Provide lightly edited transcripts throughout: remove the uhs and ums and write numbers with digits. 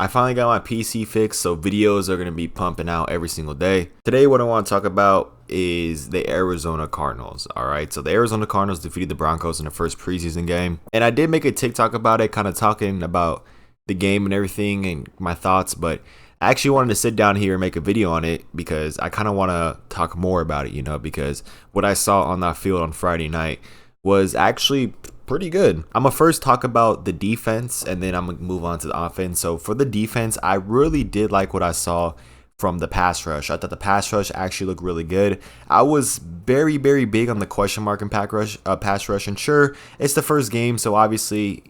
I finally got my PC fixed, so videos are going to be pumping out every single day. Today, what I want to talk about is the Arizona Cardinals. All right, so the Arizona Cardinals defeated the Broncos in the first preseason game. And I did make a TikTok about it, kind of talking about the game and everything and my thoughts, but I actually wanted to sit down here and make a video on it because I kind of want to talk more about it, because what I saw on that field on Friday night was actually pretty good. I'm gonna first talk about the defense and then I'm gonna move on to the offense. So for the defense, I really did like what I saw from the pass rush. I thought the pass rush actually looked really good. I was very big on the question mark and pass rush, and sure, it's the first game, so obviously,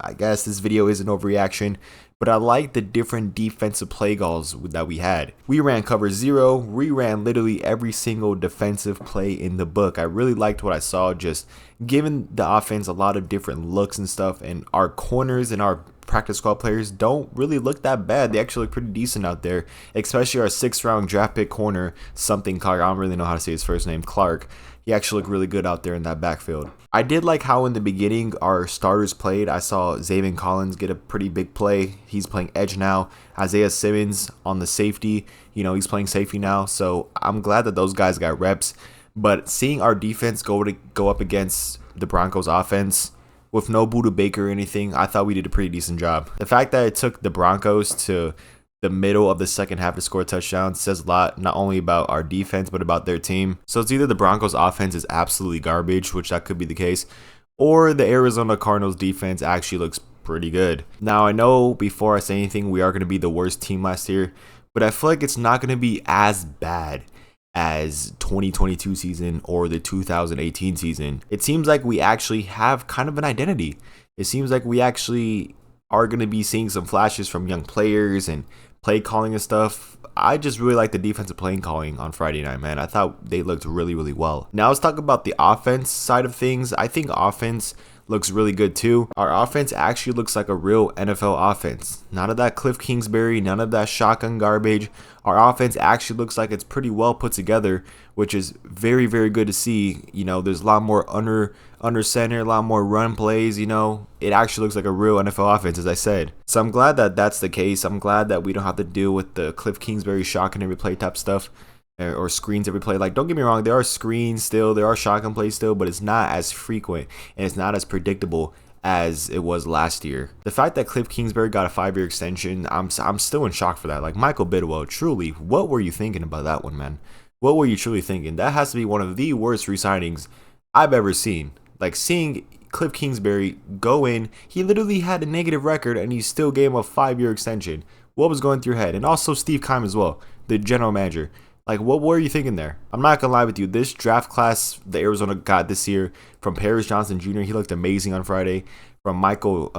I guess this video is an overreaction, but I like the different defensive play calls that we had. We ran cover zero. We ran literally every single defensive play in the book. I really liked what I saw, just giving the offense a lot of different looks and stuff, and our corners and our practice squad players don't really look that bad. They actually look pretty decent out there, especially our 6th round draft pick corner, something Clark. I don't really know how to say his first name, Clark. He actually looked really good out there in that backfield. I did like how in the beginning our starters played. I saw Zaven Collins get a pretty big play. He's playing edge now. Isaiah Simmons on the safety. He's playing safety now. So I'm glad that those guys got reps. But seeing our defense go up against the Broncos offense with no Buda Baker or anything, I thought we did a pretty decent job. The fact that it took the Broncos to the middle of the second half to score a touchdown says a lot, not only about our defense, but about their team. So it's either the Broncos offense is absolutely garbage, which that could be the case, or the Arizona Cardinals defense actually looks pretty good. Now, I know before I say anything, we are going to be the worst team last year, but I feel like it's not going to be as bad as 2022 season or the 2018 season. It seems like we actually have kind of an identity. It seems like we actually are going to be seeing some flashes from young players and play calling and stuff. I just really like the defensive play calling on Friday night, man. I thought they looked really well. Now let's talk about the offense side of things. I think offense looks really good too. Our offense actually looks like a real NFL offense. None of that Cliff Kingsbury, none of that shotgun garbage. Our offense actually looks like it's pretty well put together, which is very good to see. There's a lot more under center, a lot more run plays. It actually looks like a real NFL offense, as I said. So I'm glad that that's the case. I'm glad that we don't have to deal with the Cliff Kingsbury shotgun every play type stuff. Or screens every play. Like, don't get me wrong, there are screens still, there are shotgun plays still, but it's not as frequent and it's not as predictable as it was last year. The fact that Cliff Kingsbury got a 5-year extension, I'm still in shock for that. Like, Michael Bidwell, truly, what were you thinking about that one, man? What were you truly thinking? That has to be one of the worst re-signings I've ever seen. Like, seeing Cliff Kingsbury go in, he literally had a negative record and he still gave him a 5-year extension. What was going through your head? And also Steve Keim as well, the general manager. Like, what were you thinking there? I'm not going to lie with you. This draft class the Arizona got this year, from Paris Johnson Jr., he looked amazing on Friday. From Michael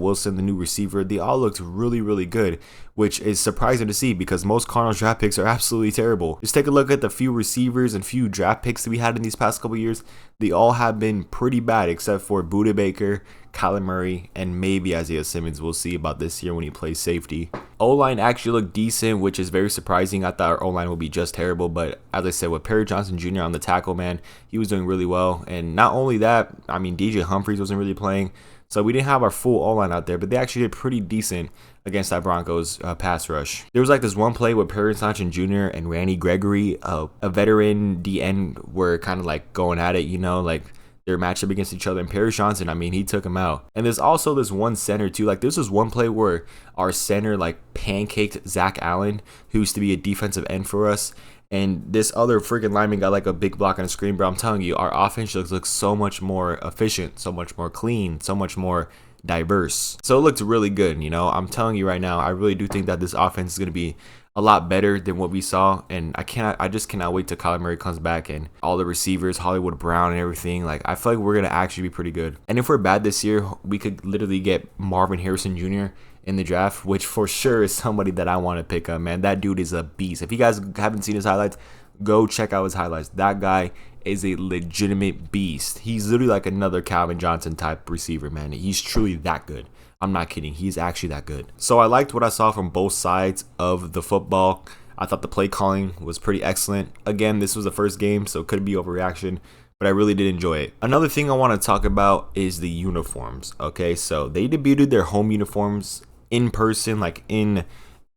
Wilson, the new receiver, they all looked really good, which is surprising to see because most Cardinals draft picks are absolutely terrible. Just take a look at the few receivers and few draft picks that we had in these past couple years. They all have been pretty bad except for Buda Baker, Kyler Murray, and maybe Isaiah Simmons. We'll see about this year when he plays safety. O-line actually looked decent, which is very surprising. I thought our O-line would be just terrible, but as I said, with Perry Johnson Jr. on the tackle, man, he was doing really well. And not only that, I mean, DJ Humphries wasn't really playing. So we didn't have our full O-line out there, but they actually did pretty decent against that Broncos pass rush. There was like this one play where Perry Johnson Jr. and Randy Gregory, a veteran DN, were kind of like going at it, like they're matched up against each other. And Perry Johnson, I mean, he took him out. And there's also this one center too. Like, this was one play where our center like pancaked Zach Allen, who used to be a defensive end for us. And this other freaking lineman got like a big block on the screen. But I'm telling you, our offense looks so much more efficient, so much more clean, so much more diverse. So it looked really good. I'm telling you right now, I really do think that this offense is going to be a lot better than what we saw. And I just cannot wait till Kyler Murray comes back and all the receivers, Hollywood Brown and everything. Like, I feel like we're going to actually be pretty good. And if we're bad this year, we could literally get Marvin Harrison Jr. in the draft, which for sure is somebody that I want to pick up, man. That dude is a beast. If you guys haven't seen his highlights, go check out his highlights. That guy is a legitimate beast. He's literally like another Calvin Johnson type receiver, man. He's truly that good. I'm not kidding. He's actually that good. So I liked what I saw from both sides of the football. I thought the play calling was pretty excellent. Again, this was the first game, so it could be overreaction, but I really did enjoy it. Another thing I want to talk about is the uniforms. Okay, so they debuted their home uniforms in person, like in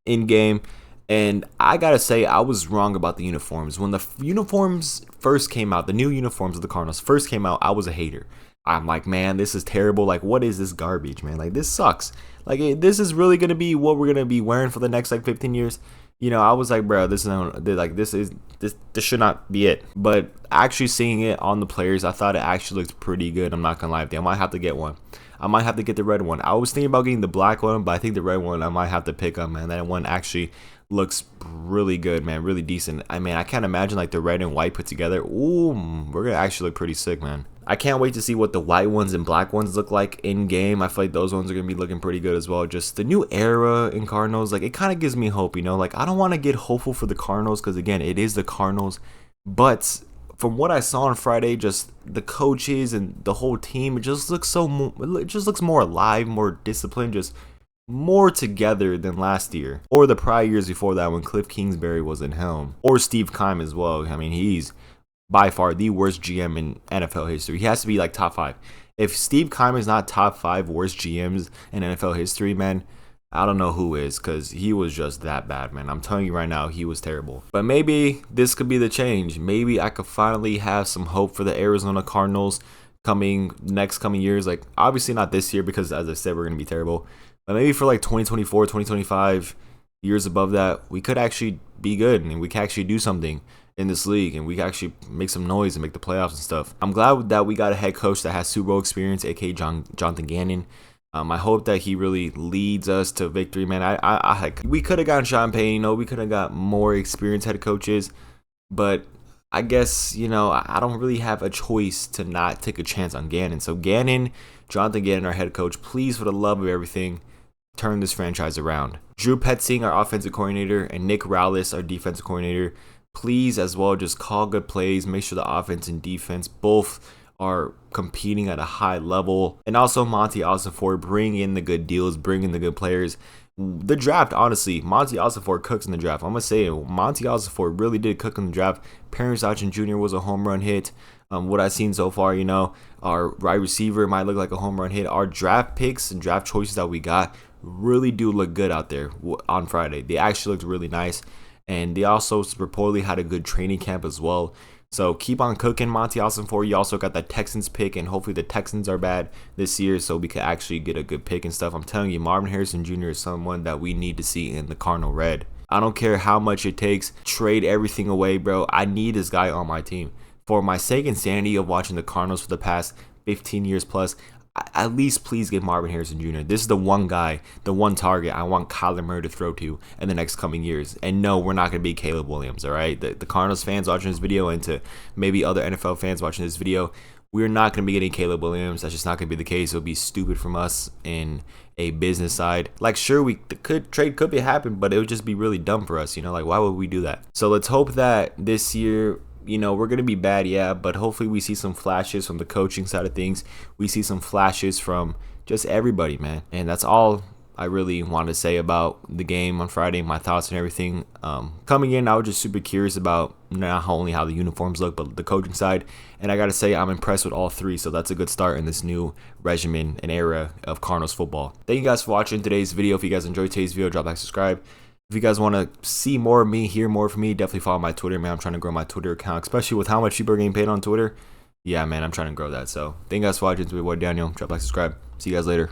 game. And I gotta say, I was wrong about the uniforms. When the uniforms first came out, the new uniforms of the Cardinals first came out, I was a hater. I'm like, man, this is terrible. Like, what is this garbage, man? Like, this sucks. Like, this is really gonna be what we're gonna be wearing for the next like 15 years. I was like, bro, this should not be it. But actually seeing it on the players, I thought it actually looked pretty good. I'm not gonna lie with you. I might have to get one. I might have to get the red one. I was thinking about getting the black one, but I think the red one I might have to pick up, man. That one actually looks really good, man. Really decent. I mean, I can't imagine like the red and white put together. Ooh, we're gonna actually look pretty sick, man. I can't wait to see what the white ones and black ones look like in game. I feel like those ones are gonna be looking pretty good as well. Just the new era in Cardinals, like it kind of gives me hope, Like I don't want to get hopeful for the Cardinals because again, it is the Cardinals, but from what I saw on Friday, just the coaches and the whole team, it just looks it just looks more alive, more disciplined, just more together than last year or the prior years before that when Cliff Kingsbury was in helm, or Steve Keim as well. I mean, he's by far the worst GM in NFL history. He has to be like top 5. If Steve Keim is not top 5 worst GMs in NFL history, man, I don't know who is, because he was just that bad, man. I'm telling you right now, he was terrible. But maybe this could be the change. Maybe I could finally have some hope for the Arizona Cardinals coming years. Like, obviously not this year because, as I said, we're going to be terrible. But maybe for like 2024, 2025, years above that, we could actually be good and we can actually do something in this league and we can actually make some noise and make the playoffs and stuff. I'm glad that we got a head coach that has Super Bowl experience, aka Jonathan Gannon. I hope that he really leads us to victory, man. We could have gotten Champagne, we could have got more experienced head coaches, but I guess, I don't really have a choice to not take a chance on Gannon. So Jonathan Gannon, our head coach, please, for the love of everything, turn this franchise around. Drew Petzing, our offensive coordinator, and Nick Rallis, our defensive coordinator, please as well just call good plays, make sure the offense and defense both are competing at a high level. And also Monty Ossenfort, bring in the good deals, bring in the good players. The draft, honestly, Monty Ossenfort cooks in the draft. I'm going to say it. Monty Ossenfort really did cook in the draft. Perry Sachin Jr. was a home run hit. What I've seen so far, our wide receiver might look like a home run hit. Our draft picks and draft choices that we got really do look good out there on Friday. They actually looked really nice. And they also reportedly had a good training camp as well. So keep on cooking, Monty Ossenfort. You also got the Texans pick, and hopefully the Texans are bad this year so we could actually get a good pick and stuff. I'm telling you, Marvin Harrison Jr. is someone that we need to see in the Cardinal red. I don't care how much it takes. Trade everything away, bro. I need this guy on my team. For my sake and sanity of watching the Cardinals for the past 15 years plus, at least please get Marvin Harrison Jr. This is the one guy, the one target I want Kyler Murray to throw to in the next coming years. And no, we're not going to be Caleb Williams, all right? The Cardinals fans watching this video and to maybe other NFL fans watching this video, we're not going to be getting Caleb Williams. That's just not going to be the case. It'll be stupid from us in a business side. Like, sure, trade could be happening, but it would just be really dumb for us, Like, why would we do that? So let's hope that this year, we're going to be bad, yeah, but hopefully we see some flashes from the coaching side of things. We see some flashes from just everybody, man. And that's all I really wanted to say about the game on Friday, my thoughts and everything. Coming in, I was just super curious about not only how the uniforms look, but the coaching side. And I got to say, I'm impressed with all three, so that's a good start in this new regimen and era of Cardinals football. Thank you guys for watching today's video. If you guys enjoyed today's video, drop like, subscribe. If you guys want to see more of me, hear more from me, definitely follow my Twitter, man. I'm trying to grow my Twitter account, especially with how much people are getting paid on Twitter. Yeah, man, I'm trying to grow that. So thank you guys for watching. It's my boy Daniel. Drop like, subscribe. See you guys later.